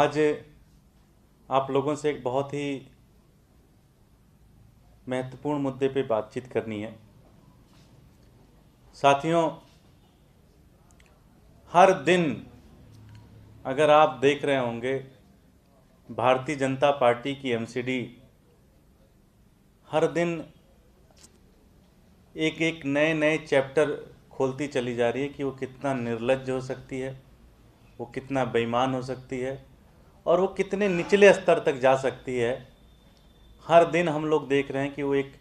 आज आप लोगों से एक बहुत ही महत्वपूर्ण मुद्दे पे बातचीत करनी है। साथियों, हर दिन अगर आप देख रहे होंगे भारतीय जनता पार्टी की एमसीडी हर दिन एक एक नए नए चैप्टर खोलती चली जा रही है कि वो कितना निर्लज्ज हो सकती है, वो कितना बेईमान हो सकती है और वो कितने निचले स्तर तक जा सकती है। हर दिन हम लोग देख रहे हैं कि वो एक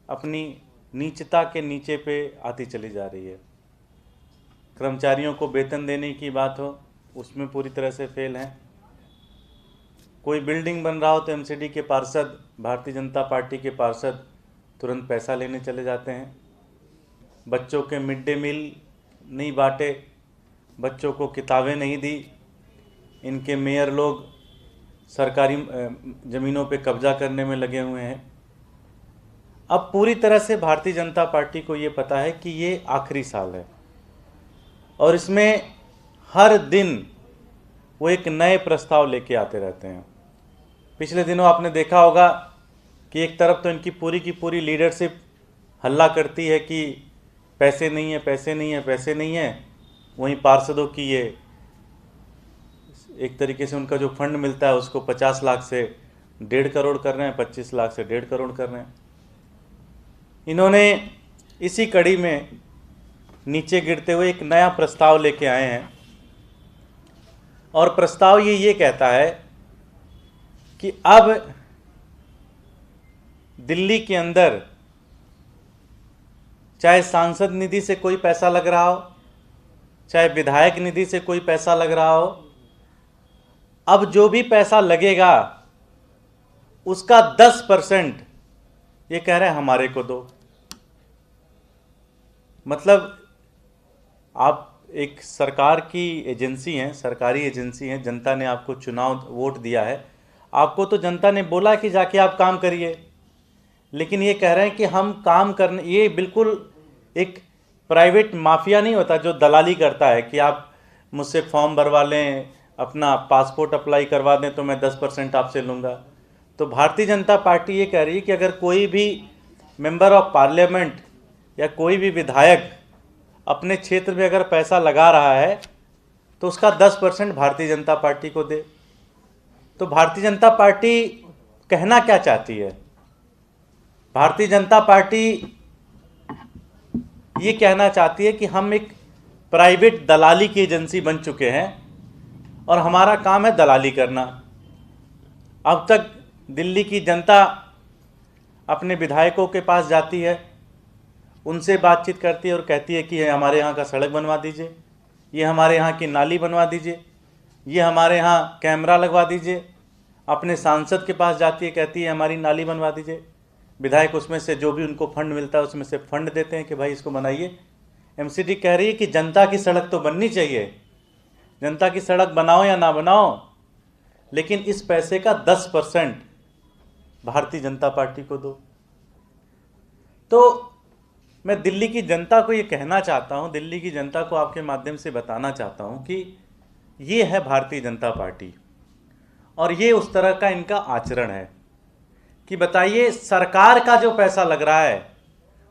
अपनी नीचता के नीचे पे आती चली जा रही है। कर्मचारियों को वेतन देने की बात हो, उसमें पूरी तरह से फेल हैं। कोई बिल्डिंग बन रहा हो तो एमसीडी के पार्षद, भारतीय जनता पार्टी के पार्षद तुरंत पैसा लेने चले जाते हैं। बच्चों के मिड डे मील नहीं बांटे, बच्चों को किताबें नहीं दी। इनके मेयर लोग सरकारी ज़मीनों पे कब्जा करने में लगे हुए हैं। अब पूरी तरह से भारतीय जनता पार्टी को ये पता है कि ये आखिरी साल है और इसमें हर दिन वो एक नए प्रस्ताव लेके आते रहते हैं। पिछले दिनों आपने देखा होगा कि एक तरफ तो इनकी की पूरी लीडरशिप हल्ला करती है कि पैसे नहीं है, पैसे नहीं है, पैसे नहीं है। वहीं पार्षदों की ये एक तरीके से उनका जो फंड मिलता है उसको 50 लाख से 1.5 करोड़ कर रहे हैं, 25 लाख से 1.5 करोड़ कर रहे हैं। इन्होंने इसी कड़ी में नीचे गिरते हुए एक नया प्रस्ताव लेके आए हैं और प्रस्ताव ये कहता है कि अब दिल्ली के अंदर चाहे सांसद निधि से कोई पैसा लग रहा हो, चाहे विधायक निधि से कोई पैसा लग रहा हो, अब जो भी पैसा लगेगा उसका 10% ये कह रहे हैं हमारे को दो। मतलब आप एक सरकार की एजेंसी हैं, सरकारी एजेंसी हैं, जनता ने आपको चुनाव वोट दिया है, आपको तो जनता ने बोला कि जाके आप काम करिए, लेकिन ये कह रहे हैं कि हम काम करने, ये बिल्कुल एक प्राइवेट माफिया नहीं होता जो दलाली करता है कि आप मुझसे फॉर्म भरवा लें, अपना पासपोर्ट अप्लाई करवा दें तो मैं 10% आपसे लूँगा। तो भारतीय जनता पार्टी ये कह रही है कि अगर कोई भी मेंबर ऑफ पार्लियामेंट या कोई भी विधायक अपने क्षेत्र में अगर पैसा लगा रहा है तो उसका 10% भारतीय जनता पार्टी को दे। तो भारतीय जनता पार्टी कहना क्या चाहती है? भारतीय जनता पार्टी ये कहना चाहती है कि हम एक प्राइवेट दलाली की एजेंसी बन चुके हैं और हमारा काम है दलाली करना। अब तक दिल्ली की जनता अपने विधायकों के पास जाती है, उनसे बातचीत करती है और कहती है कि हमारे यहाँ का सड़क बनवा दीजिए, ये हमारे यहाँ की नाली बनवा दीजिए, ये हमारे यहाँ कैमरा लगवा दीजिए। अपने सांसद के पास जाती है, कहती है हमारी नाली बनवा दीजिए। विधायक उसमें से जो भी उनको फंड मिलता है उसमें से फंड देते हैं कि भाई इसको बनाइए। एमसीडी कह रही है कि जनता की सड़क तो बननी चाहिए, जनता की सड़क बनाओ या ना बनाओ, लेकिन इस पैसे का 10% भारतीय जनता पार्टी को दो। तो मैं दिल्ली की जनता को ये कहना चाहता हूँ, दिल्ली की जनता को आपके माध्यम से बताना चाहता हूँ कि ये है भारतीय जनता पार्टी और ये उस तरह का इनका आचरण है कि बताइए, सरकार का जो पैसा लग रहा है,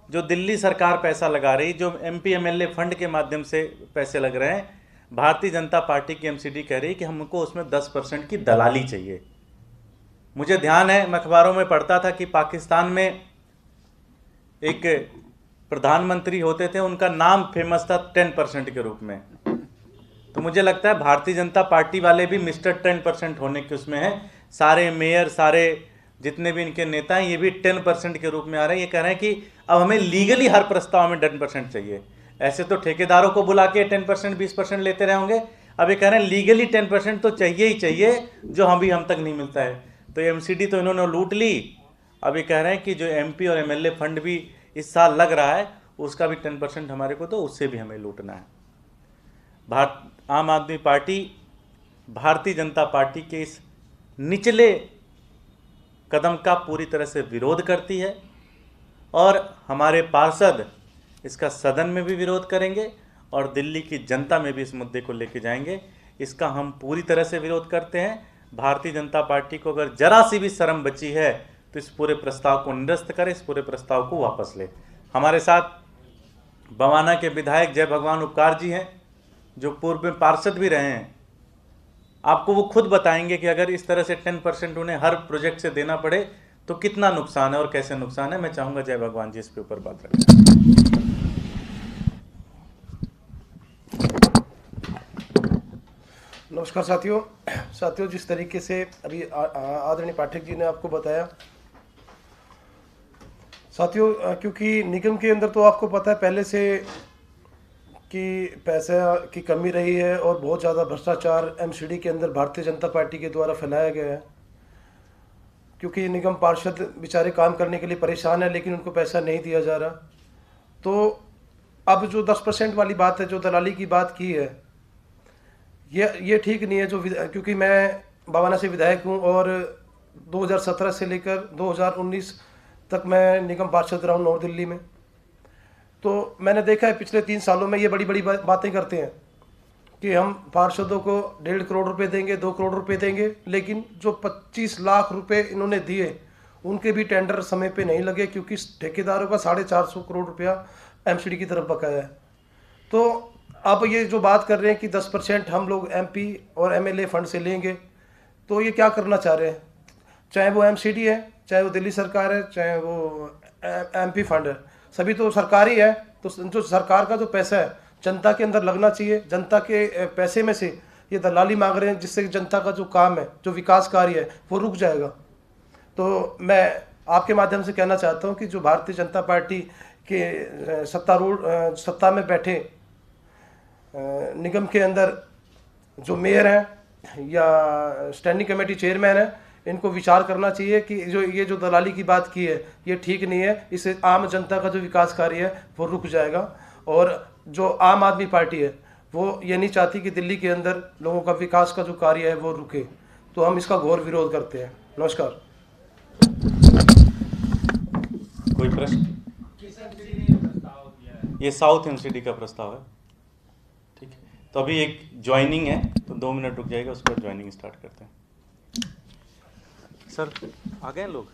जो दिल्ली सरकार पैसा लगा रही, जो एमपी एमएलए फंड के माध्यम से पैसे लग रहे हैं, भारतीय जनता पार्टी की एमसीडी कह रही है कि हमको उसमें 10% की दलाली चाहिए। मुझे ध्यान है, मैं अखबारों में पढ़ता था कि पाकिस्तान में एक प्रधानमंत्री होते थे, उनका नाम फेमस था 10% के रूप में। तो मुझे लगता है भारतीय जनता पार्टी वाले भी मिस्टर 10% होने के उसमें हैं। सारे मेयर, सारे जितने भी इनके नेता हैं, ये भी 10% के रूप में आ रहे हैं। ये कह रहे हैं कि अब हमें लीगली हर प्रस्ताव में 10% चाहिए। ऐसे तो ठेकेदारों को बुला के 10%, 20% लेते रहे होंगे, अब ये कह रहे हैं लीगली 10% तो चाहिए ही चाहिए, जो हम तक नहीं मिलता है। तो एमसीडी तो इन्होंने लूट ली। अब ये कह रहे हैं कि जो एमपी और एमएलए फंड भी इस साल लग रहा है उसका भी 10% हमारे को दो, उससे भी हमें लूटना है। आम आदमी पार्टी भारतीय जनता पार्टी के इस निचले कदम का पूरी तरह से विरोध करती है और हमारे पार्षद इसका सदन में भी विरोध करेंगे और दिल्ली की जनता में भी इस मुद्दे को लेके जाएंगे इसका हम पूरी तरह से विरोध करते हैं। भारतीय जनता पार्टी को अगर जरा सी भी शर्म बची है तो इस पूरे प्रस्ताव को निरस्त करें, इस पूरे प्रस्ताव को वापस ले। हमारे साथ बवाना के विधायक जय भगवान उपकार जी हैं, जो पूर्व में पार्षद भी रहे हैं। आपको वो खुद बताएंगे कि अगर इस तरह से 10% उन्हें हर प्रोजेक्ट से देना पड़े तो कितना नुकसान है और कैसे नुकसान है। मैं चाहूँगा जय भगवान जी इस पे ऊपर बात रखें। नमस्कार साथियों, जिस तरीके से अभी आदरणीय पाठक जी ने आपको बताया साथियों, क्योंकि निगम के अंदर तो आपको पता है पहले से कि पैसा की कमी रही है और बहुत ज़्यादा भ्रष्टाचार एमसीडी के अंदर भारतीय जनता पार्टी के द्वारा फैलाया गया है। क्योंकि निगम पार्षद बेचारे काम करने के लिए परेशान है, लेकिन उनको पैसा नहीं दिया जा रहा। तो अब जो 10% वाली बात है, जो दलाली की बात की है, ये ठीक नहीं है। क्योंकि मैं बवाना से विधायक हूँ और 2017 से लेकर 2019 तक मैं निगम पार्षद रहा हूँ नॉर्थ दिल्ली में। तो मैंने देखा है पिछले 3 सालों में ये बड़ी बड़ी बातें करते हैं कि हम पार्षदों को 1.5 करोड़ रुपए देंगे, 2 करोड़ रुपए देंगे, लेकिन जो 25 लाख रुपए इन्होंने दिए उनके भी टेंडर समय पे नहीं लगे, क्योंकि ठेकेदारों का 450 करोड़ रुपया एमसीडी की तरफ बकाया है। तो अब ये जो बात कर रहे हैं कि 10% हम लोग एमपी और एमएलए फंड से लेंगे, तो ये क्या करना चाह रहे हैं? चाहे वो एमसीडी है, चाहे वो दिल्ली सरकार है, चाहे वो एमपी फंड है, सभी तो सरकारी है। तो जो सरकार का जो पैसा है जनता के अंदर लगना चाहिए। जनता के पैसे में से ये दलाली मांग रहे हैं, जिससे जनता का जो काम है, जो विकास कार्य है, वो रुक जाएगा। तो मैं आपके माध्यम से कहना चाहता हूँ कि जो भारतीय जनता पार्टी के सत्ता में बैठे निगम के अंदर जो मेयर हैं या स्टैंडिंग कमेटी चेयरमैन है, इनको विचार करना चाहिए कि ये जो दलाली की बात की है ये ठीक नहीं है। इससे आम जनता का जो विकास कार्य है वो रुक जाएगा। और जो आम आदमी पार्टी है वो ये नहीं चाहती कि दिल्ली के अंदर लोगों का विकास का जो कार्य है वो रुके। तो हम इसका घोर विरोध करते हैं। नमस्कार। कोई प्रश्न? ये साउथ एमसीडी का प्रस्ताव है। ठीक है, तो अभी एक ज्वाइनिंग है, तो 2 मिनट रुक जाएगा, उसके बाद ज्वाइनिंग स्टार्ट करते हैं। सर आ गए लोग?